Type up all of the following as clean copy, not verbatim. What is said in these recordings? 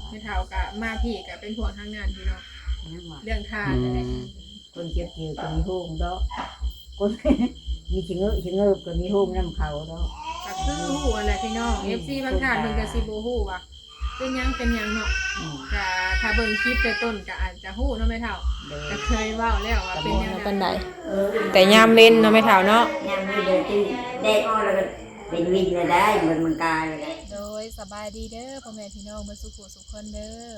ไม่เท่ากับมาพี่กับเป็นพวกทางงานพี่น้องเรื่องทานอะไรคนเจ็บก็มีโฮมดอกคนมีชิงเงือบก็มีโฮมน้ำเขาดอกก็คือฮู้อะไรพี่น้อง FC บางท่านเพิ่นก็สิบ่ฮู้ว่าเป็นหยังเนาะก็ถ้าเบิ่งคลิปแต่ต้นก็อาจจะฮู้เนาะแม่เฒ่าก็เคยเว้าแล้วว่าเป็นแนวปานใดแต่ยามเล่นเนาะแม่เฒ่าเนาะยามนี้เดินที่ได้อ้อแล้วก็เป็นวินเลยได้มันกายเลยโดยสบายดีเด้อพ่อแม่พี่น้องเบิ่สุขสุขคนเด้อ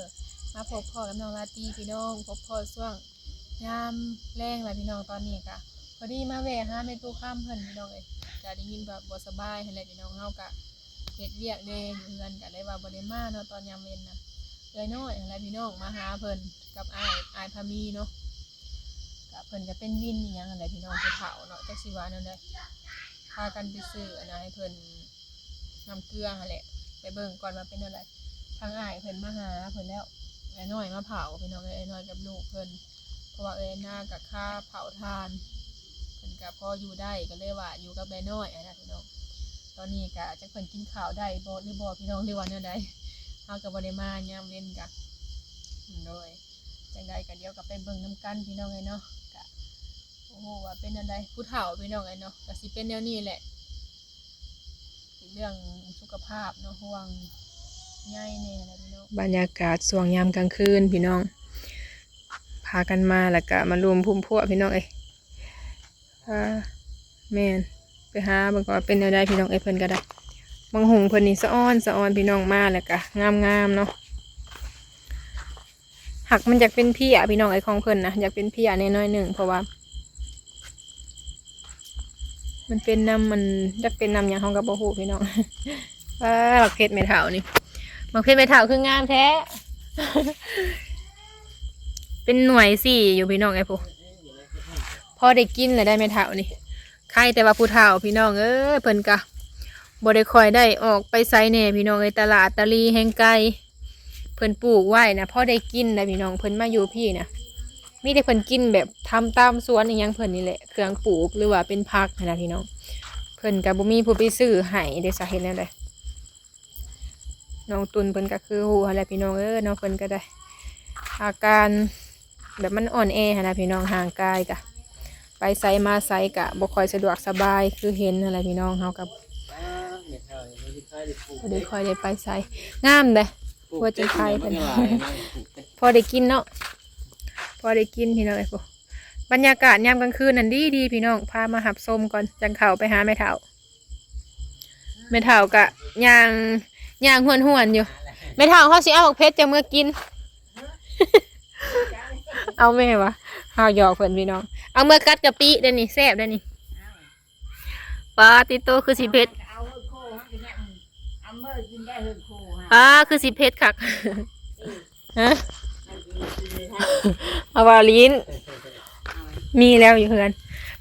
มาพบพ่อกับน้องลาตีพี่น้องพบพ่อช่วงยามแรงล่ะพี่น้องตอนนี้ก็พอดีมาแวะหาแม่ตู้ข้ามเพิ่นพี่น้องเอ้ยก็ได้ยินว่าบ่สบายหั่นแหละพี่น้องเฮาก็เฮ็ดเวียกเด้อยู่เฮือนก็เลยว่าบ่ได้มาเนาะตอนยามเย็นน่ะเอ้ยน้อยหั่นแหละพี่น้องมาหาเพิ่นกับอ้ายพามีเนาะก็เพิ่นก็เป็นวินอีหยังหั่นแหละพี่น้องผู้เฒ่าเนาะจักสิว่าแนวใดพากันไปซื้ออันนั้นให้เพิ่นน้ำเกลือหั่นแหละไปเบิ่งก่อนว่าเป็นอะไรทางอ้ายเพิ่นมาหาเพิ่นแล้วเอ้ยน้อยมาเผาพี่น้องเอ้ยน้อยกับลูกเพิ่นเพราะว่าเอ้ยหน้ากับค่าเผาทานเพิ่นก็พออยู่ได้ก็เลยว่าอยู่กับแม่น้อยนะพี่น้องตอนนี้ก็จักเพิ่นกินข้าวได้บ่หรือบ่พี่น้องหรือว่าแนวใดเฮาก็บ่ได้มายามเว้นกะโดยจังใดก็เดี๋ยวก็ไปเบิ่งนํกันพี่น้องเอ้ยเนาะก็โอ้โหว่าเป็นอันใดผู้เฒ่าพี่น้องเอ้ยเนาะก็สิเป็นแนวนี้แหละเรื่องสุขภาพเนาะห่วงใหญ่แน่นะพี่น้องบรรยากาศช่วงยามกลางคืนพี่น้องพากันมาแล้วก็มารวมพุ่มพวกพี่น้องเอ้ยแม่นไปหาบางก็เป็นแนวใดพี่น้องเอ้ยเพิ่นก็ได้บางหงเพิ่นนี่สะอ้อนพี่น้องมาแล้วก็งามเนาะหักมันอยากเป็นพี่พี่น้องไอ้ของเพิ่นนะอยากเป็นพี่แน่น้อยหนึ่งเพราะว่ามันเป็นน้ำมันอยากเป็นน้ำอย่างของกระบอกหูพี่น้องบักเพชรเมทัลนี่บักเพชรเมทัลคืองามแท้ เป็นหน่วยสี่อยู่พี่น้องไอ้พวกพอได้กินเลยได้เมทัลนี่ใครแต่ว่าผู้เฒ่าพี่น้องเอ้ยเพิ่นกะบ่ได้คอยได้ออกไปไซแน่พี่น้องเอ้ยตลาดตะลีแห่งไกลเพิ่นปลูกไว้นะพอได้กินได้พี่น้องเพิ่นมาอยู่พี่นะมีแต่เพิ่นกินแบบทำตามสวนอย่างเพิ่นนี่แหละเครื่องปลูกหรือว่าเป็นผักนะพี่น้องเพิ่นกับบ่มีผู้ไปซื้อให้ได้สาเหตุนั่นแหละน้องตุนเพิ่นก็คือฮู้หั่นแหละพี่น้องน้องเพิ่นก็ได้อาการแบบมันอ่อนแอหั่นน่ะพี่น้องห่างกายกะไปไสมาไสกะบ่ค่อยสะดวกสบายคือเห็นนั่นแหละพี่น้องเฮากับบ่ได้ค่อยได้ไปไสงามเด้หัวใจไทยเพิ่นพอได้กินเนาะพอได้กินพี่น้องไอ้พวกบรรยากาศยามกลางคืนนั่นดีพี่น้องพามาหับส้มก่อนจังเข้าไปหาแม่เฒ่าแม่เฒ่ากะย่างหวนอยู่แม่เฒ่าเขาสิเอาเพชรจะเมื่อกิน เอาแม่วะข้าวหยอกเพื่อนพี่น้องเอาเมื่อกัดกะปิเดี๋ยวนี้แซ่บเดี๋ยวนี้ปลาติโตคือสิเพชรคือสิเพชรคักฮะเอาวาลิ้นมีแล้วอยู่เพื่อน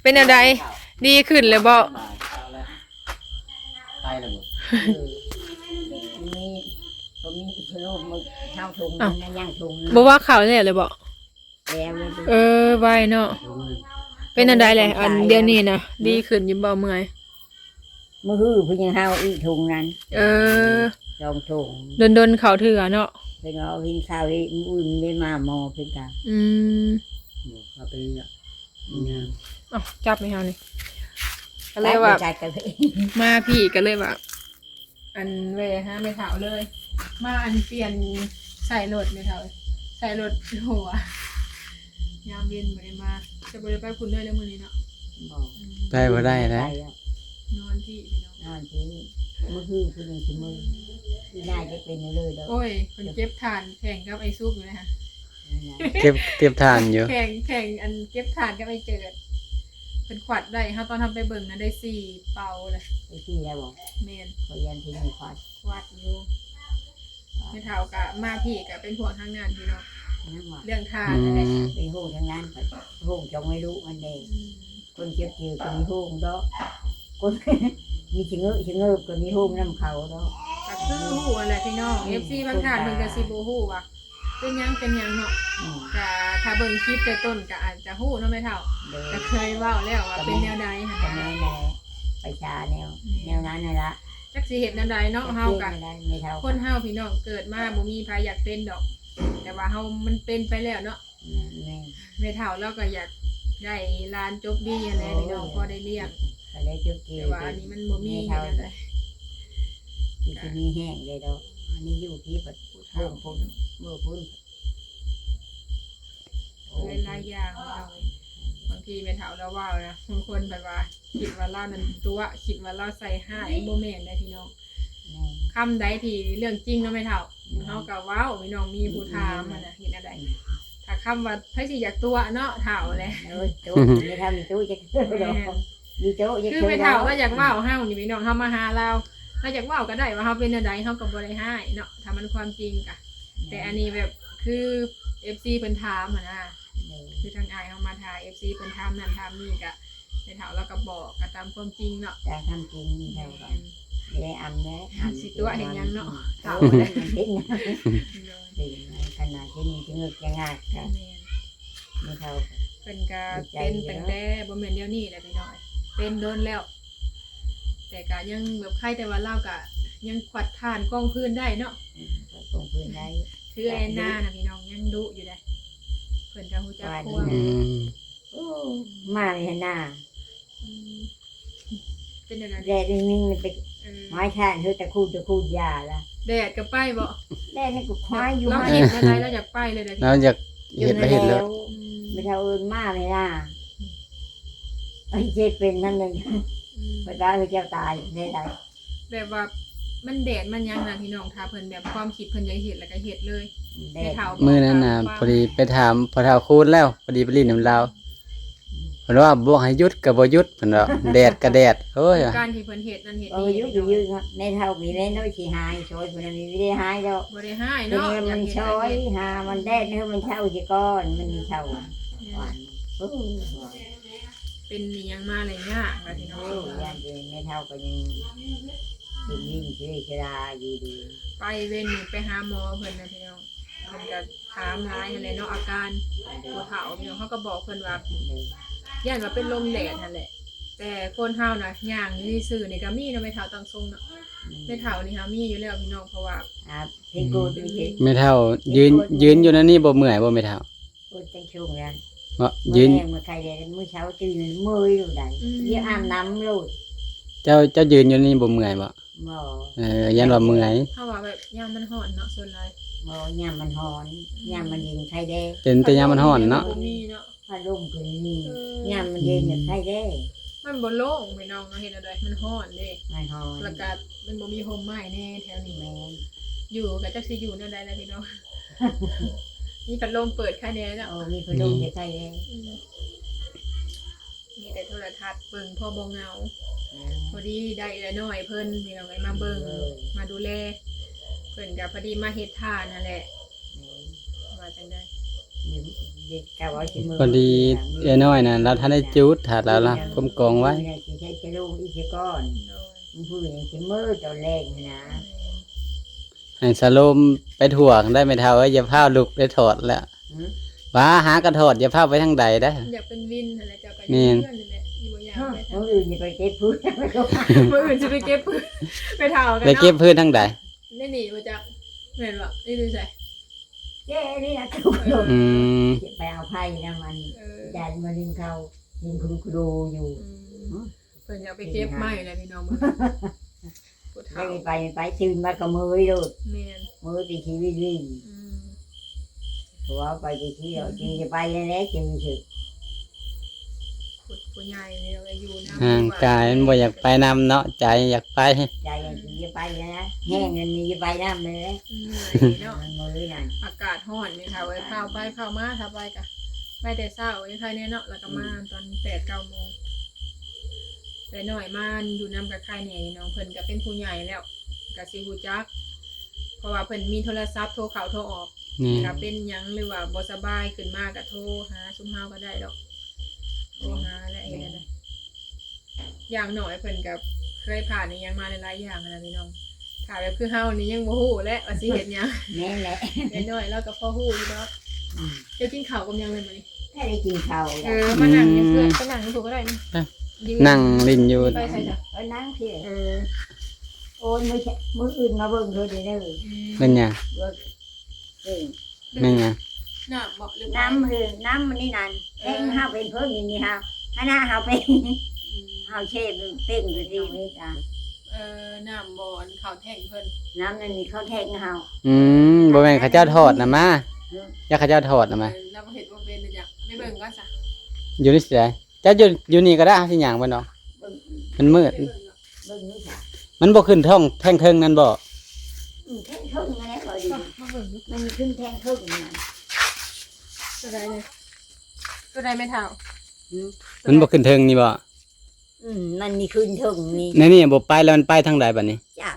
เป็นอะไรดีขึ้นเลยบ่ไปแล้วมีตัวมีพะโล้มึกเท่าถุงนั่นย่างถุงบ่ว่าข่าวเนี่ยเลยบ่ไวเนาะเป็นอะไรเลยอันเดี๋ยวนี้นะดีขึ้นยิ่งเบาเมื่อยมือพี่ยังเฮาอีถุงนั้นลองถุงโดนเขาเถื่อเนาะเป็นเอาพินข้าวอุ่นไม่มาหมอเป็นกาเขาเป็นจับไม่เอาเลยก็เลยว่ามาพี่ก็เลยว่าอันเวฮะไม่เถาเลยมาอันเปลี่ยนใส่รถไม่เถาใส่รถหัวยามเย็นบ่ได้มาจะบ่ได้ไปคุณเลยแล้วมื้อนี้เนาะได้บ่ได้นะนอนที่พี่น้องนอนที่มือคือหนึ่งชั่วโมงที่น่าจะเป็นเลยโอ้ยคนเก็บทานแข่งกับไอ้ซุกอยู่นะฮะเก็บทานอยู่แข่งอันเก็บทานกับไอ้เจิดเป็นขวัดได้เขาตอนทำไปเบิ่งนะได้4 เป่าเลยได้4แล้วบอกเมนพยันที่มีขวัดอยู่ไม่เท่ากับมาพี่กับเป็นพวกทางงานพี่น้องเรื่องทานอะไรเป็นห้องทางงานห้องจงไม่รู้อันใดคนเจ็บก็มีห้องดอกคนมีชิงเงือบก็มีห้องน้ำเขาดอกก็คือฮู้อะไรพี่น้อง FC บางท่านเพิ่นก็สิบ่ฮู้ว่าเป็นหยังเนาะก็ถ้าเบิ่งคลิปแต่ต้นก็อาจจะฮู้เนาะแม่เฒ่าก็เคยเว้าแล้วว่าเป็นแนวใดหั่นแนวไปชาแนวนั้นนั่นละ จักสิเฮ็ดแนวใดเนาะเฮาก็ ไม่เท่า คนเฮาพี่น้องเกิดมาบ่มีใครอยากเป็นดอก แต่ว่าเฮามันเป็นไปแล้วเนาะ แม่ แม่เฒ่าเราก็อยากได้หลานจบดีอะไรพี่น้องพอได้เลี้ยง ก็ได้จุกจี แต่ว่าอันนี้มันบ่มีแนวใด ที่มีแห้งเลยดอกอันนี้อยู่ที่ปัดเพิ่มพุ่นเมื่อพุ่น หลายๆอย่างพี่น้องบางทีแม่เฒ่าเราเว้านะบางคนแบบว่าคิดว่าเรานั้นตัวคิดว่าเราใส่ห้ายบ่แม่นได้พี่น้องคำใดที่เรื่องจริงเนาะแม่เฒ่าเฮาก็เว้าพี่น้องมีผู้ถามมันน่ะเฮ็ดอะไรถ้าคำว่าไผสิอยากตัวเนาะเฒ่าแหละ เอ้ยตู้ไม่ทำมีตู้จะดอกมีตู้จะ คือแม่เฒ่าเราอยากเว้าเฮานี่พี่น้องเฮามาหาเราอยากเว้าก็ได้ว่าเฮาเป็นจังไดเฮาก็บ่ได้ห้ายเนาะถ้ามันความจริงกะแต่อันนี้แบบคือ FC เพิ่นถามหั่นนะคือทางอายเฮามาถ่าย FC เพิ่นถามนั่นถามนี่ก็แม่เฒ่าเราก็บอกก็ตามความจริงเนาะ จะทำจริงมีเท่ากันได้อำได้ สิตัวเห็นยังเนาะ เท่า เฒ่า ได้ เลย เห็นขนาดที่นี่จะเงือกจะงากกันไม่เท่า เพิ่นก็เป็นตั้งแต่บ่แม่นเดี๋ยวนี้แหละพี่น้อยเป็นโดนแล้ว แต่ก็ยังแบบใครแต่ว่าเราก็ยังขวัดทานกองพื้นได้เนาะ คงพื้นได้ คือแอนนาน่ะพี่น้องยังดุอยู่ได้เพิ่นก็ฮู้จักควร อืม โอ้มาเลยหน้า เป็นจังได๋ แดดนิ่งๆไปไม้ท่านเธอตะคูดยาละ แดดก็ไปบ่ แดดนี่ก็ควายอยู่ เรา มา เห็นอะไรเราอยากไปเลยเด้อ เราอยากเห็ดไปเห็ดเลย ไม่เท่าเอิญมาเลยนะไอ้เจ็ดเป็นนั่นเลยพระเจ้าเจ้าตายได้ได แบบว่ามันแดดมันยังน่ะพี่น้องถ้าเพิ่นแบบความคิดเพิ่นอยากเฮ็ดแล้วก็เฮ็ดเลย แด แม่ ด เฒ่า มื้อนั้นน่ะพอดีไปถามพอเฒ่าคูณแล้วพอดีไปลิ้นน้ำลาวเพิ่นว่าบ่ให้หยุดก็บ่หยุดเพิ่นว่าแดดก็แดดโอ้ย การที่เพิ่นเฮ็ดนั่นเฮ็ด เออ นี่ ยืดครับในเท่ามีเล่นน้อยชีหายช่วยคนนี้ไม่ได้หายแล้ว บ่ได้ให้ เนา เนาะ มันช่วยหามันแดดเนื้อมันเช่าจีก้อนมันมีเช่าหวานโอ้ เป็นอีหยังมาอะไรยากล่ะพี่น้อง ยันเดินไม่เท่าก็ยังกินวิ่งเฉยชราอยู่ดี ไปเว้นนี่ไปหาหมอเพิ่นนะพี่น้องเพิ่นก็ถามหลายนั่นแหละเนาะอาการผู้เฒ่าพี่น้องเขาก็บอกเพิ่นว่าย่านว่าเป็นลมแดดนั่นแหละ แต่คนเฮาน่ะย่างนี่ซื่อนี่ก็มีเนาะไม่เฒ่าตังทรงเนาะไม่เฒ่านี่เฮามีอยู่แล้วพี่น้องเพราะว่า เพลงกูดูสิ ไม่เท่ายืนอยู่นั่นนี่บ่เมื่อยบ่ไม่เท่า กูตั้งช่วงนั้น บ่ยืน เมื่อใครได้มื้อเช้าตื่นมืออยู่ไหนยี่อาบน้ำลูก เจ้ายืนอยู่นี่บ่เมื่อยบ่ หมอ ยันว่าเมื่อย เฮาว่าแบบยามมันร้อนเนาะส่วนหลาย หมอยามมันหอนยามมันเย็นใครได้ เป็นแต่ยามมันร้อนเนาะ บ่มีเนาะ พัดลมคือนี่ยามมันเย็นเนี่ยใครได้ มันบ่โล่งพี่น้องเนาะเฮ็ดอะไรมันร้อนเด้ มันหอน แล้วก็มันบ่มีโฮมไม้แน่แถวนี้ แม่ อยู่ก็จักสิอยู่แนวใดล่ะพี่น้อง มีพัดลมเปิดแค่นี้เนาะ โอ้มีพัดลมจะใครได้ มีแต่โทรทัศน์เบิ่งพ่อบ่เหงาพอดีได้เอื้อน้อยเพิ่นพี่น้องเอ้ยมาเบิ่งมาดูแลเพิ่นก็พอดีมาเฮ็ดทานนั่นแหละว่าจังได๋ เด็กกะว่าสิมือ พอดีเอ้น้อยน่ะเราทันได้จุดถาดแล้วล่ะผมกองไว้ สิใช้จะลูกอีกก้อน โดย มันพูดอย่างสิมือตอนแรกนะ ให้สโลมไปถ่วงได้ไม่เท่าอย่าพาลุกได้ถอดแล้วว่าหากระถอดอย่าพาไปทางใดได้ อยากเป็นวินนั่นแหละเจ้าก็อยู่เพื่อนนั่นแหละอยู่บ่อยากไปทาง มืออื่นอย่าไปเก็บพื้น มื้ออื่นสิไปเก็บปืนไปเฒ่ากัน ไปเก็บ เนาะ พื้นทางใด ได้หนีมาจากแม่นบ่นี่ดูใส่ เจ๊นี่นะทุกคน อืม ไปเอาไพ่นะมัน ยันมาดึงเขายิงคุณครูอยู่ เพิ่นอยากไปเก็บไม้แหละพี่น้องมื้อผู้ ไม่ เฒ่า ไปตื่นมากับมือเลย แม่น มือตีชีวิตวิ่งหัวไปตีชีเราจีจะไปแล้วจีสึก ผู้ใหญ่นี่เราอยู่นำ ห่างกายมันบ่อยากไปนำเนาะใจอยากไป ใจจีจะไปนะแห้งเงินนี่จะไปน้ำเลย เนาะ มือนั่น อากาศร้อนนี่ค่ะไว้พาไปพามาถ้าไปก็ไปแต่เช้าไอ้ใครเนี่ยเนาะแล้วก็มาตอน 8-9 โมงแต่น้อยมาอยู่นำกับใครเนี่ยน้องเพิ่นก็เป็นผู้ใหญ่แล้วก็สิฮู้จัก เพราะว่าเพิ่นมีโทรศัพท์โทรเข้าโทรออก นี่ ก็เป็นหยังหรือว่าบ่สบายขึ้นมาก็โทรหาซุมเฮาก็ได้ดอกโทรหาและเฮ็ดได้อย่างน้อยเพิ่นก็เคยผ่านอีหยังมาหลายๆอย่างนะพี่น้องถ้าแบบคือเฮานี่ยังบ่ฮู้และว่าสิเฮ็ดหยัง แม่แหละ น้อยๆแล้วก็พอฮู้อยู่เนาะเดี๋ยวกินข้าวกับหยังเลยมื้อนี้ แค่ได้กินข้าว มานั่งอยู่เพื่อนไปนั่งอยู่ถูกก็ได้นี่ยื นั่งลิ้นอยู่ ไปใส่จ้ะ นั่งพี่ เออ โอนไม่ใช่มืออื่นมาเบิ่งเธอเด้อเด้อ เป็นหยัง เบิ่งเบิ่ง แม่นหยัง น้ำบอกหรือ น้ำคือน้ำมันนี่นั่นเพ่งห้าเป็นเพิ่งนี่ฮะให้หน้าเฮาเป็นเฮาเช่เพ่งอยู่ที่นี่จ้ะ น้ำบอนเขาแท่งเพิ่น น้ำนั่นนี่เขาแทงเฮา บ่แม่นเขาเจ้าทอดน่ะมาอย่าเขาเจ้าทอดน่ะมา เราเห็นว่าเป็นอยากไม่เบิ่งก็จ้ะ อยู่นี่สิได้เจ้าอยู่นี่ก็ได้สิหยังบ่เนาะ เบิ่ง มันมืด เบิ่งนี่จ้ะ มันบ่ขึ้นท้องแท่งเทิงนั่นบ่ แทงเพิ่งนั่นแหละก็ดี มาเบิ่งดู มันขึ้นแทงเพิ่งนั่น ตัวใดเนี่ยตัวใดไม่เท่า มันบ่ขึ้นเทิงนี่บ่ มันมีขึ้นเพิ่งนี่ ในนี่บ่ไปแล้วมันไปทางใดบัดนี้ จ้ะ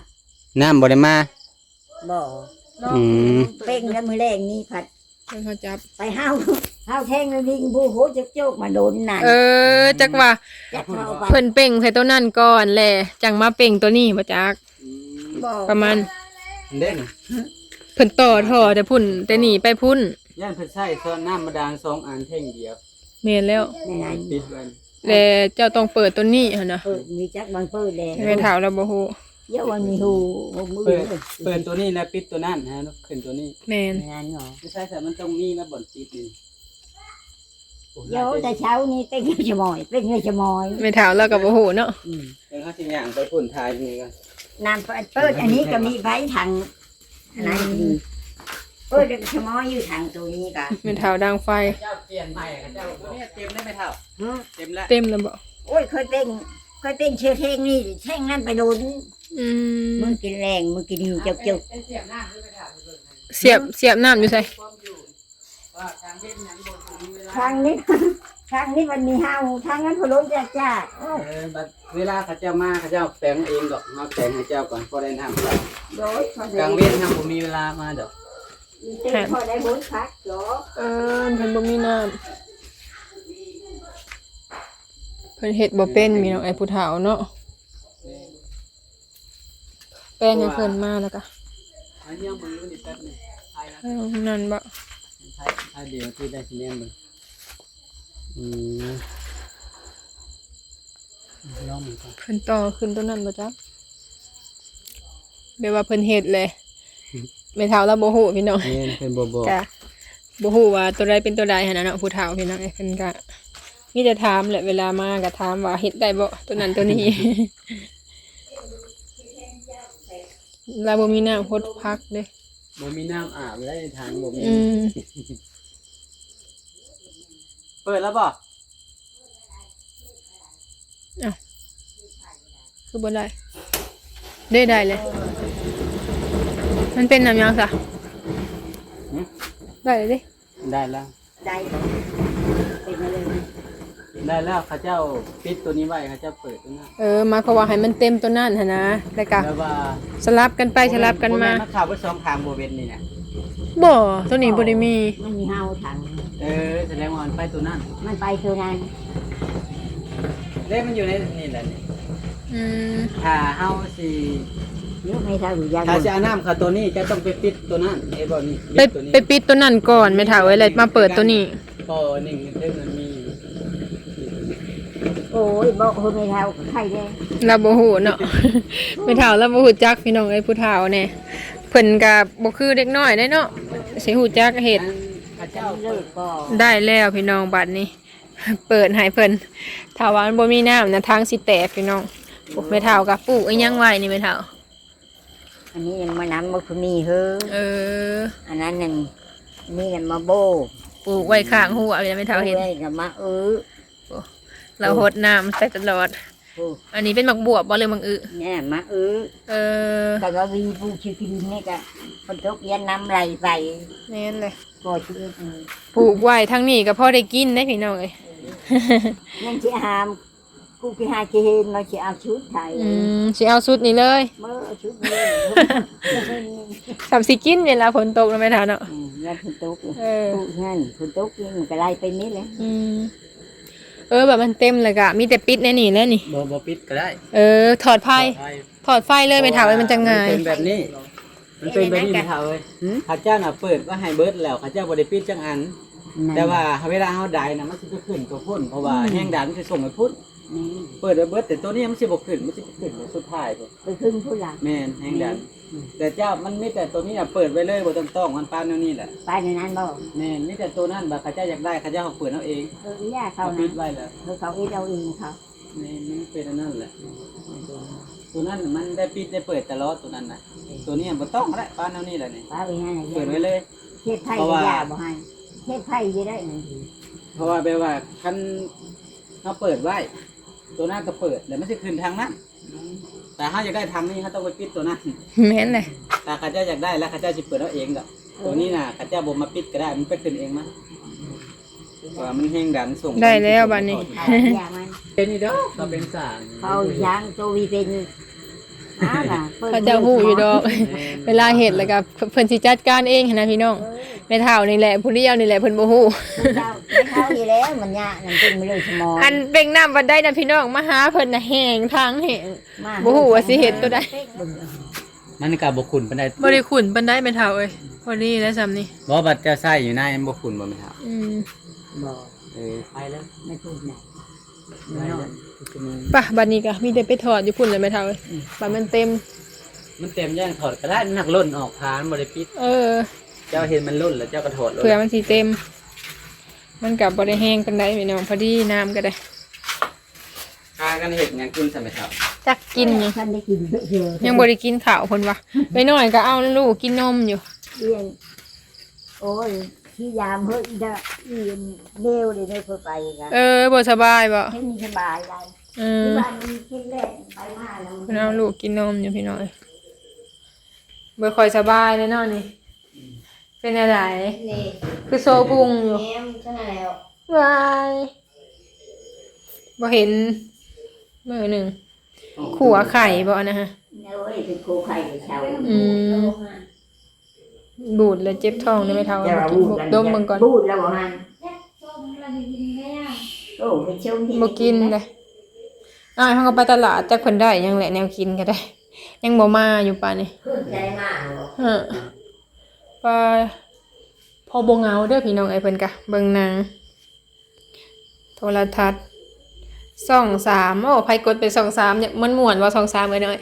น้ำบ่ได้มา บ่ อืม เพ่งแล้วมือแรงนี่ผัด เพิ่นเขาจับ ไปเฮาแทงแล้วลิงบูโหจักโจกมาโดนนั่น จักว่า จักเอาไป เพิ่นเป่งใส่ตัวนั่นก่อนแหละจังมาเป่งตัวนี้บ่จัก บ่ ประมาณ เด่น เพิ่นต่อท่อแต่พุ่นแต่หนีไปพุ่น ย่านเพิ่นใช้ซ้อนน้ำบาดาล2อันเท่งเดียว แม่นแล้ว นี่นั่น ปิดไว้ แล้วเจ้าต้องเปิดตัวนี้หั่นน่ะ เปิดมีจักบางเปิดแดง แม่เท่าแล้วบ่ฮู้ เยอะวันมีหูมือ เปิดตัวนี้แล้วปิดตัวนั้นฮะขึ้นตัวนี้ แม่น นั่นเหรอ ไม่ใช่แต่มันต้องมีนะบ่อนปิดนี่ เดี๋ยวแต่เช้านี้เต้นเงยชะมอยเต้นเงยชะมอย แม่เท่าแล้วก็บ่ฮู้เนาะ เดี๋ยวเขาสิย่างไปพุ่นทายนี่กัน น้ำเปิดอันนี้ก็มีไฟทางอะไรดีเปิดชะมอยอยู่ทางตัวนี้กัน แม่เท่าดังไฟ เจ้าเปลี่ยนใหม่เจ้าเนี่ยเต็มได้ไหมเท่าเต็มแล้ว เต็มแล้วบ่ โอ้ยเคยเต้นเชื่อเท่งนี่แท่งนั่นไปโดน อืม มึงกินแรงมึงกินหิวเจ้า เสียบน้ำด้วยไหมเท่า เสียบน้ำอยู่ไส ว่าทางเฮ็ดหยังบ่มีเวลา ทางนี้มันมีห้าวทางนั้นพอล้นจ้าจ้า บัดเวลาเขาเจ้ามาเขาเจ้าแปลงเองดอกมาแปลงให้เจ้าก่อนพอได้น้ำ โดยพอก ลางเว้นทำผมมีเวลามาดอก เต้นพอได้บนพักเหรอ เพิ่นบ่มีน้ำเพิ่นเฮ็ดบ่เป็นมีน้องไอ้ผู้เฒ่าเนาะแป้งให้เพิ่นมาแล้วก็ อันนี้มึงรู้นี่แป๊บนึงทายนะ นั่นบ่ ทายเดี๋ยวที่ได้สิเนี่ยมึงลองมันก่อน เพิ่นต่อขึ้นตัวนั้นบ่จ๊ะแบบว่าเพิ่นเฮ็ดเลยไม่เท่าแล้วบ่ฮู้พี่น้อง นี่เป็นบ่บ่ ก็บ่ฮู้ว่าตัวใดเป็นตัวใดหั่นน่ะเนาะผู้เฒ่าพี่น้องเพิ่นก็มีแต่ถามแหละเวลามาก็ถามว่าเฮ็ดได้บ่ตัวนั้นตัวนี้ ลาบ่มีน้ำพดพักเด้ บ่มีน้ำอาบแล้วในทางบ่มี อืม เปิดแล้วบ่ คือบ่ได้ได้เลย มันเป็นน้ำยังซะได้เลยดิ ได้แล้ว ได้เป็นอะไร ได้แล้วเขาเจ้าปิดตัวนี้ไว้เขาเจ้าเปิดตัวนั้น หมายความว่าให้มันเต็มตัวนั่นหั่นนะแล้วก็ แล้วว่า สลับกันไปสลับกันมา บ่แนข่าวไปสองทางบ่เว้นนี่น่ะ บ่ตัวนี้บ่ได้มี มันมีห้าวทาง แสดงว่ามันไปตัวนั้น มันไปตัวนั้น เลขมันอยู่ในนี่แหละนี่ อืม ถ้าเฮาสิ ยุไม่เท่าอยู่ยัง ถ้าจะเอาน้ำเข้าตัวนี้จะต้องไปปิดตัวนั้นไอ้บ่นี่ ไป ตัวนี้ ไปปิดตัวนั่นก่อนไม่ถาไว้เลยมาเปิดตัวนี้ ก็หนึ่งเท่านั้นมี โอ้ยบอกคนไม่เท่าใครได้ เราบ่ฮู้เนาะ ไม่เฒ่าเราบ่ฮู้จักพี่น้องเอ้ยผู้เฒ่าแน่เพิ่นก็บ่คือเด็กน้อยได้เนาะสิฮู้จักเฮ็ด ข้าเจ้า เลิกก็ ได้แล้วพี่น้องบัดนี้ เปิดให้เพิ่นถ้าว่ามันบ่มีน้ำนะทางสิแตกพี่น้องโอ้ไม่เฒ่าก็ปลูกอีหยังไว้นี่ไม่เฒ่า อันนี้ยังมาน้ำมันคือมีเฮ้อ อันนั้นนั่นนี่นั่นมาโบ ปลูกไว้ข้างหัวเลยไม่เฒ่าเห็น อ้ยกับมาเราหดน้ำใส่ตลอด โอ้ อันนี้เป็นหมักบวบบ่เลยมังอึ เนี่ยมาเออ แต่ก็วีผู้ชื่อกินนี่ก็คนทุกยันน้ำไหลใส่ แม่นเลย ก็ชื่อ ปลูกไว้ทั้งนี้ก็พอได้กินได้พี่น้องเอ้ย นั่นชื่อหามกูคือหาเจเห็นมาชื่อเอาชุดไทย สิเอาสุดนี้เลย เมื่อชุดนี้ สับสิกินเวลาฝนตกแล้วไม่ทันเนาะ แล้วคุณตุ๊ก เออ ผู้นั่นคุณตุ๊กนี่มันก็ไล่ไปนี่แหละ แบบมันเต็มเลยกะมีแต่ปิดแน่นี่แล้วนี่ บ่ปิดก็ได้ ถอดไฟเลยไม่ถามว่ามันจะง่าย เป็นแบบนี้ มันเป็นแบบนี้ไม่เท่าเลยข้าเจ้าน่ะเปิดว่าให้เบิดแล้วข้าเจ้าบ่ได้ปิดจังอัน แต่ว่าเวลาเฮาได้น่ะมันสิไปขึ้นตัวพ่นเพราะว่าแห้งดันมันจะส่งไปพุ่น นี่ เปิดไว้เบิดแต่ตัวนี้มันสิบ่ขึ้นมันสิขึ้นสุดท้ายพุ่น ไปขึ้นผู้หลัง แม่นแฮงดันแต่เจ้ามันมีแต่ตัวนี้น่ะเปิดไว้เลยบ่ต้องมันปานแนวนี้แหละ ไปในนั้นบ่ แม่นมีแต่ตัวนั้นบัดเขาเจ้าอยากได้เขาเจ้าเปิดเอาเอง ย่าเขา เขา นะ ปิดไว้แล้ว เขาเอ็ดเอาเองเขา แม่นมันเป็นอันนั้นแหละตัวนั้นมันได้ปิดได้เปิดตลอดตัวนั้นน่ะตัวนี้บ่ต้องแล้วปานแนวนี้แหละนี่ ป้าไปให้ เปิดไว้เลย เฮ็ดไผ่ยาบ่ให้เฮ็ดไผ่จะได้นั่น เพราะว่าแปลว่าคันเขาเปิดไว้ ตัวนั้นก็เปิดแล้วมันจะขึ้นทางนั้นแต่ถ้าอยากได้ทางนี้เขาต้องไปปิดตัวนั้น แม่นเลย แต่ข้าเจ้าอยากได้แล้วข้าเจ้าจะเปิดเอาเองกับตัวนี้น่ะข้าเจ้าบ่มาปิดก็ได้มันไปขึ้นเองมั้ยว่ามันแห้งดันส่ง ได้แล้วบัดนี้ เขายามัน เป็นนี่เด้อก็เป็นสาร เขายางตัววีเป็นล่ะ เขาเจะฮู้อยู่ดอก เวลาเฮ็ดแล้วก็เพิ่นสิจัดการเองหั้นนะพี่น้องแม่เฒ่านี่แหละผู้เดียวนี่แหละเพิ่นบ่ฮู้ เจ้าไม่เท่าอยู่แล้วมันยากนั่นเป็นไม่เลยสมอง อันเบ่งน้ำบันไดนะพี่น้องมาหาเพิ่นน่ะแห้งทางแห้ง บ่ฮู้ว่าสิเฮ็ดตัวใด มันก็บ่ขุ่นปานใด บ่ได้ขุนปานใดแม่เฒ่าเอ้ยพอดีแล้วซ้ำนี่ บ่บัดเจ้าใส่อยู่ในมันบ่ขุ่นบ่แม่นครับ บ่ ไปแล้ว ไม่พูดไหนไม่นอน ป่ะบัดนี้ก็มีแต่ไปถอดอยู่พุ่นเลยแม่เฒ่าเอ้ยบัดมันเต็ม มันเต็มย่างถอดก็ได้มันหักล่นออกพานบ่ได้ปิด เจ้าเห็นมันล่นแล้วเจ้าก็ถอดเลย เผื่อมันสิเต็ม มันก็บ่ได้แห้งปานใดพี่น้องพอดีน้ำก็ได้ พากันเฮ็ดหยังกินซะแม่ครับ จักกินหยัง ท่านได้กินเยอะๆ ยังบ่ได้กินข้าวเพิ่นว่าไปหน่อยก็เอาลูกกินนมอยู่ เรียนโอ้ยที่ยามเฮ้ยเด้ออีเร็วเลยได้เพื่อไปกัน บ่สบายบ่ ให้มีสบายเลย อืม ที่บ้านมีกินแรกไปมาแล้ว เพิ่นเอาลูกกินนมอยู่พี่น้อยบ่ค่อยสบายเลยเนาะนี่ เป็นอะไร นี่ คือโซบุงอยู่ แม่มเท่านั้นแล้ว วายบ่เห็นมื้อหนึงขัวไข่บ่นะฮะ โอ้ยเป็นโคไข่กับชาว บูดแล้วเจ็บท้องได้ไหมเท่า อย่า กิ บู น ดกัน ดมมึงก่อน บูดแล้วบ่ฮันโอ้ไปชมที่ บ่กินเลยอ้ายเฮาก็ไปตลาดจักเพิ่นได้หยังแหละแนวกินก็ได้ ยังบ่มาอยู่ป่านนี้ ขึ้นใจมาก ปลาพอบ่เหงาเด้อพี่น้องไอ้เพิ่นก็เบิ่งหนังโทรทัศน์ช่อง3โอ้ไผกดไปช่อง3เนี่ยมันม่วนว่าช่อง3เอ้ยน้อย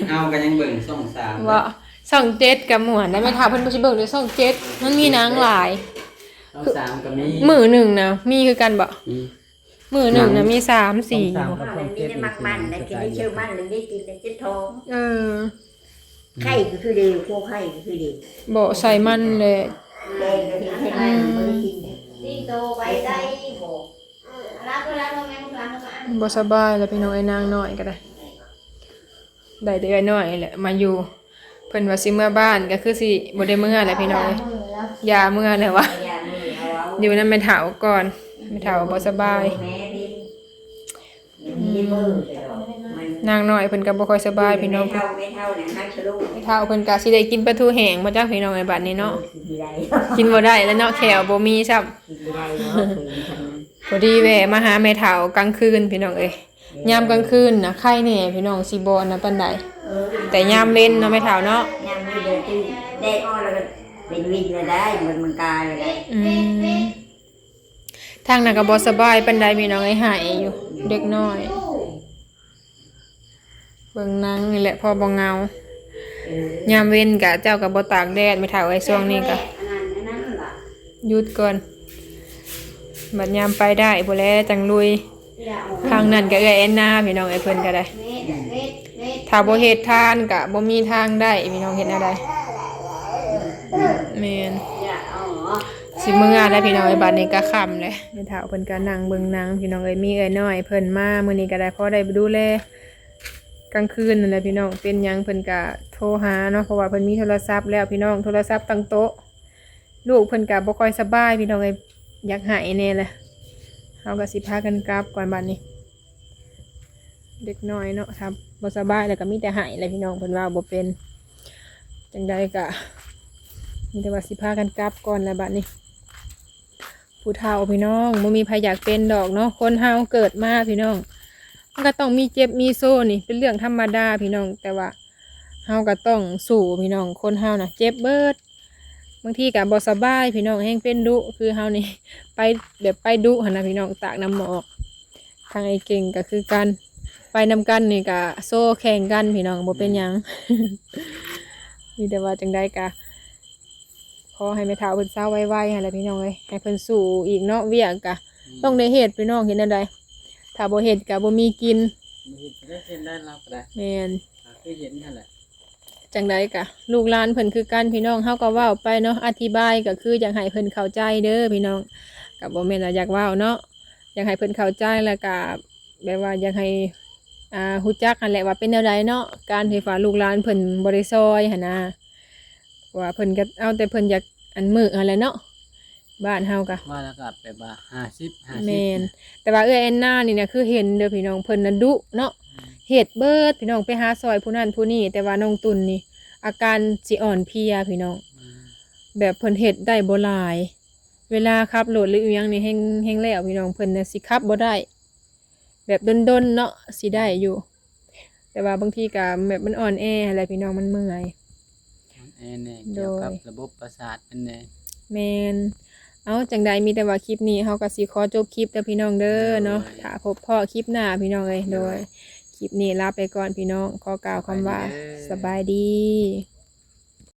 เอากันยังเบิ่งช่อง3 ว่าช่อง7ก็ม่วนได้แม่ท่าเพิ่นบ่สิเบิ่งด้วยช่อง7มันมีหนังหลาย ช่อง3ก็มี มื้อหนึงนะมีคือกันบ่ อืม มื้อหนึงนะมี3 4 มันมีได้มักมันได้กินได้เชื่อมันหรือได้กินได้จิตทอง ไข่ก็คือดีโคไข่ก็คือดี บ่ใส่มันเลย แกงก็กินให้มันไม่ได้กิน đi tô bay đây bộ lá tôi lá thôi em không làm đâu mà บ่สบายแล้วพี่น้องไอ้นางน้อยก็ได้ได้แต่ไอ้น้อยแหละมาอยู่เพิ่นว่าสิเมื่อบ้านก็คือสิบ่ได้เมื่อแหละพี่น้องเอ้ยอย่าเมื่อแล้ววะ อย่ามือเอา อยู่นำแม่เฒ่าก่อนแม่เฒ่าบ่สบาย แม่ดินมีมือมัน นางน้อยเพิ่นก็บ่ค่อยสบายพี่น้อง ไม่เท่าเนี่ยให้ทะลุ แม่เฒ่าเพิ่นก็สิได้กินปลาทูแห้งบ่จักพี่น้องไอ้บัดนี้เนาะ กินได้ กินบ่ได้แล้วเนาะแขวบ่มีซ้ำ กินได้เนาะ พอดีแวะมาหาแม่เฒ่ากลางคืนพี่น้องเอ้ยยามกลางคืนน่ะไข้แน่พี่น้องสิบ่นะปานใดแต่ยามเล่นเนาะแม่เฒ่าเนาะ ยังมีเดือดตีแดงอ่อนแล้วก็เป็นวินเลยได้มันกายเลยได้ ทางนั้นก็บ่สบายปานใดพี่น้องไอ้หายอยู่เด็กน้อยเบิ่งหนังนี่แหละพอบ่เหงายามเว้นก็เจ้าก็บ่ตากแดดไม่เท่าไอ้ช่วงนี้ก็หยุดก่อนบัดยามไปได้บ่แลจังลุยทางนั้นก็เอื้อแอนนาพี่น้องไอ้เพิ่นก็ได้ถ้าบ่เฮ็ดทานก็บ่มีทางได้พี่น้องเฮ็ดแนวใดแม่น สิมื้อแล้วพี่น้องไอ้บัดนี้ก็ค่ำแล้วแม่เฒ่าเพิ่นก็นั่งเบิ่งหนังพี่น้องเอ้ยมีเอ้ยน้อยเพิ่นมามื้อนี้ก็ได้พอได้ไปดูแลกลางคืนนั่นแหละพี่น้องเป็นหยังเพิ่นก็โทรหาเนาะเพราะว่าเพิ่นมีโทรศัพท์แล้วพี่น้องโทรศัพท์ตั้งโต๊ะลูกเพิ่นก็บ่ค่อยสบายพี่น้องเอ้ยอยากหายแน่แหละเฮาก็สิพากันกลับก่อนบัดนี้ เด็กน้อยเนาะครับบ่สบายแล้วก็มีแต่หายแหละพี่น้องเพิ่นว่าบ่เป็นจังใดก็มีแต่ว่าสิพากันกลับก่อนแล้วบัดนี้ ผู้เฒ่าพี่น้องบ่มีใครอยากเป็นดอกเนาะคนเฮาเกิดมาพี่น้องมันก็ต้องมีเจ็บมีโซ่นี่เป็นเรื่องธรรมดาพี่น้องแต่ว่าเฮาก็ต้องสู้พี่น้องคนเฮาน่ะเจ็บเบิดบางทีก็บ่สบายพี่น้องแฮงเป็นดุคือเฮานี่ไปแบบไปดุหั่นน่ะพี่น้องตากน้ำหมอก ทางไอ้เก่งก็คือกันไปนำกันนี่ก็โซ่แข่งกันพี่น้องบ่เป็นหยัง มีแต่ว่าจังได้กะขอให้แม่เฒ่าเพิ่นเศร้าไวๆหั่นแหละพี่น้องเอ้ยให้เพิ่นสู้อีกเนาะเวียกกะต้องได้เฮ็ดพี่น้องเห็นอันใดถ้าบ่เฮ็ดก็บ่มีกิน มีได้เห็นได้รับก็ได้ แม่น คือเห็นนั่นแหละ จังไดกะลูกหลานเพิ่นคือกันพี่น้องเฮาก็เว้าไปเนาะอธิบายก็คืออยากให้เพิ่นเข้าใจเด้อพี่น้องก็บ่แม่นว่าอยากเว้าเนาะอยากให้เพิ่นเข้าใจแล้วก็แบบว่าอยากให้ฮู้จักหั่นแหละว่าเป็นแนวใดเนาะการที่ว่าลูกหลานเพิ่นบ่ได้ซอยหั่นนะว่าเพิ่นก็เอาแต่เพิ่นอยากอันมื้อหั่นแหละเนาะบ้านเฮาก็ ว่าแล้วก็แบบว่า50 แม่นแต่ว่าเอื้อแอนนานี่เนี่ยคือเห็นเด้อพี่น้องเพิ่นน่ะดุเนาะเฮ็ดเบิดพี่น้องไปหาซอยผู้นั้นผู้นี้แต่ว่าน้องตุนนี่อาการสิอ่อนเพลียพี่น้องแบบเพิ่นเฮ็ดได้บ่หลาย เวลาขับรถหรืออีหยังนี่แฮงแล้วพี่น้องเพิ่นน่ะสิขับบ่ได้แบบดนๆเนาะสิได้อยู่ แต่ว่าบางทีก็แบบมันอ่อนแออะไรพี่น้องมันเมื่อย เนี่ยเกี่ยวกับระบบประสาทเป็นไง แม่นเอาจังใดมีแต่ว่าคลิปนี้เฮาก็สิขอจบคลิปเด้อพี่น้องเด้อเนาะถ้าพบพ่อคลิปหน้าพี่น้องเอ้ยโดยคลิปนี้ลาไปก่อนพี่น้องขอกล่าวคำว่าสบายดี